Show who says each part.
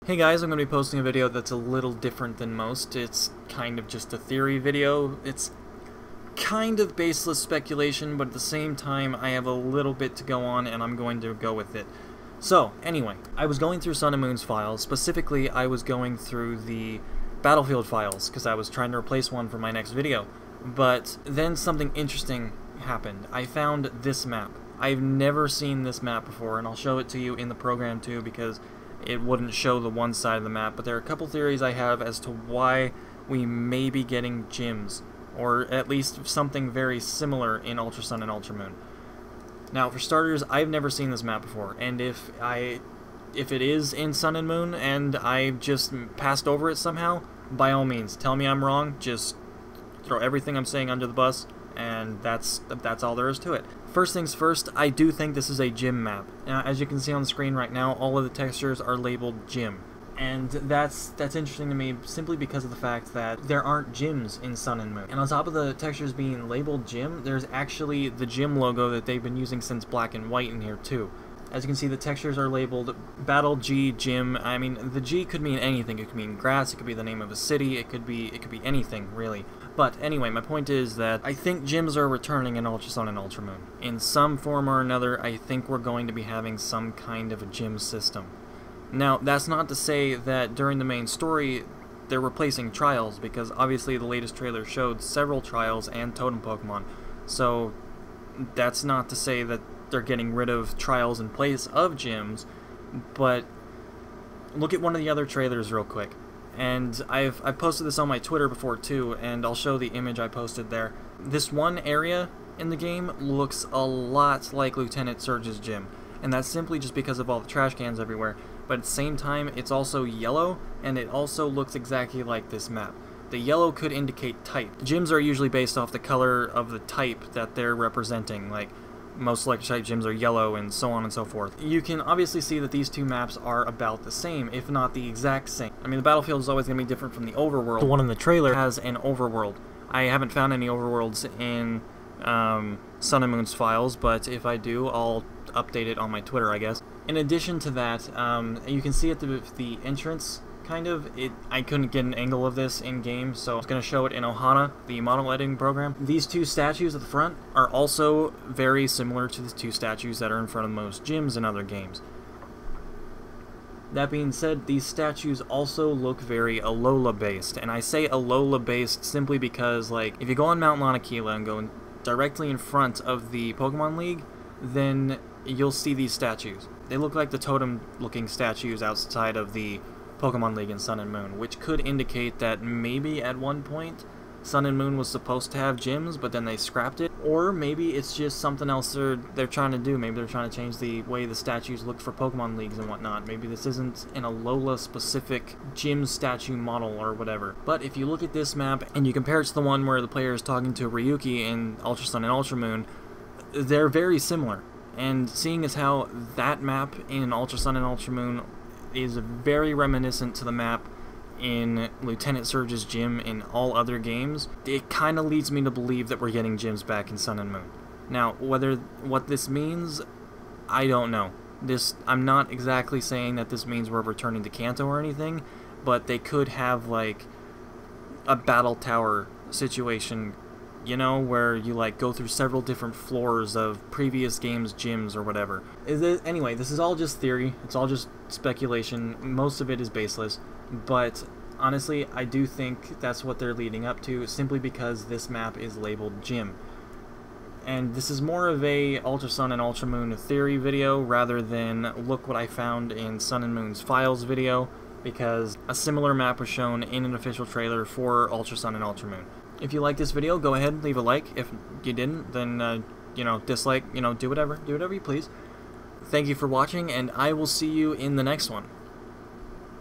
Speaker 1: Hey guys, I'm going to be posting a video that's a little different than most. It's kind of just a theory video. It's kind of baseless speculation, but at the same time I have a little bit to go on and I'm going to go with it. So, anyway, I was going through Sun and Moon's files. Specifically, I was going through the Battlefield files because I was trying to replace one for my next video. But then something interesting happened. I found this map. I've never seen this map before, and I'll show it to you in the program too because it wouldn't show the one side of the map, but there are a couple theories I have as to why we may be getting gyms, or at least something very similar in Ultra Sun and Ultra Moon. Now, for starters, I've never seen this map before, and if it is in Sun and Moon and I just passed over it somehow, by all means, tell me I'm wrong. Just throw everything I'm saying under the bus, and that's all there is to it. First things first, I do think this is a gym map. Now, as you can see on the screen right now, all of the textures are labeled gym. And that's interesting to me simply because of the fact that there aren't gyms in Sun and Moon. And on top of the textures being labeled gym, there's actually the gym logo that they've been using since Black and White in here too. As you can see, the textures are labeled Battle G Gym. I mean, the G could mean anything. It could mean grass, it could be the name of a city, it could be anything, really. But anyway, my point is that I think gyms are returning in Ultra Sun and Ultra Moon. In some form or another, I think we're going to be having some kind of a gym system. Now, that's not to say that during the main story they're replacing trials, because obviously the latest trailer showed several trials and totem Pokemon. So that's not to say that they're getting rid of trials in place of gyms, but look at one of the other trailers real quick. And I've posted this on my Twitter before too, and I'll show the image I posted there. This one area in the game looks a lot like Lieutenant Surge's gym, and that's simply just because of all the trash cans everywhere. But at the same time, it's also yellow, and it also looks exactly like this map. The yellow could indicate type. Gyms are usually based off the color of the type that they're representing, like most electric-type gyms are yellow and so on and so forth. You can obviously see that these two maps are about the same, if not the exact same. I mean, the battlefield is always going to be different from the overworld. The one in the trailer has an overworld. I haven't found any overworlds in Sun and Moon's files, but if I do, I'll update it on my Twitter, I guess. In addition to that, you can see at the entrance, kind of, I couldn't get an angle of this in-game, so I was going to show it in Ohana, the model editing program. These two statues at the front are also very similar to the two statues that are in front of most gyms in other games. That being said, these statues also look very Alola-based, and I say Alola-based simply because, like, if you go on Mount Lanakila and go directly in front of the Pokemon League, then you'll see these statues. They look like the totem-looking statues outside of the Pokemon League in Sun and Moon, which could indicate that maybe at one point Sun and Moon was supposed to have gyms, but then they scrapped it. Or maybe it's just something else they're trying to do. Maybe they're trying to change the way the statues look for Pokemon Leagues and whatnot. Maybe this isn't an Alola-specific gym statue model or whatever. But if you look at this map and you compare it to the one where the player is talking to Ryuki in Ultra Sun and Ultra Moon, they're very similar. And seeing as how that map in Ultra Sun and Ultra Moon is very reminiscent to the map in Lieutenant Surge's gym in all other games, it kind of leads me to believe that we're getting gyms back in Sun and Moon. Now, what this means, I don't know. I'm not exactly saying that this means we're returning to Kanto or anything, but they could have like a battle tower situation, you know, where you like go through several different floors of previous games' gyms or whatever. Anyway, this is all just theory. It's all just speculation. Most of it is baseless. But honestly, I do think that's what they're leading up to, simply because this map is labeled gym. And this is more of a Ultra Sun and Ultra Moon theory video rather than look what I found in Sun and Moon's files video, because a similar map was shown in an official trailer for Ultra Sun and Ultra Moon. If you like this video, go ahead and leave a like. If you didn't, then, you know, dislike, you know, do whatever you please. Thank you for watching, and I will see you in the next one.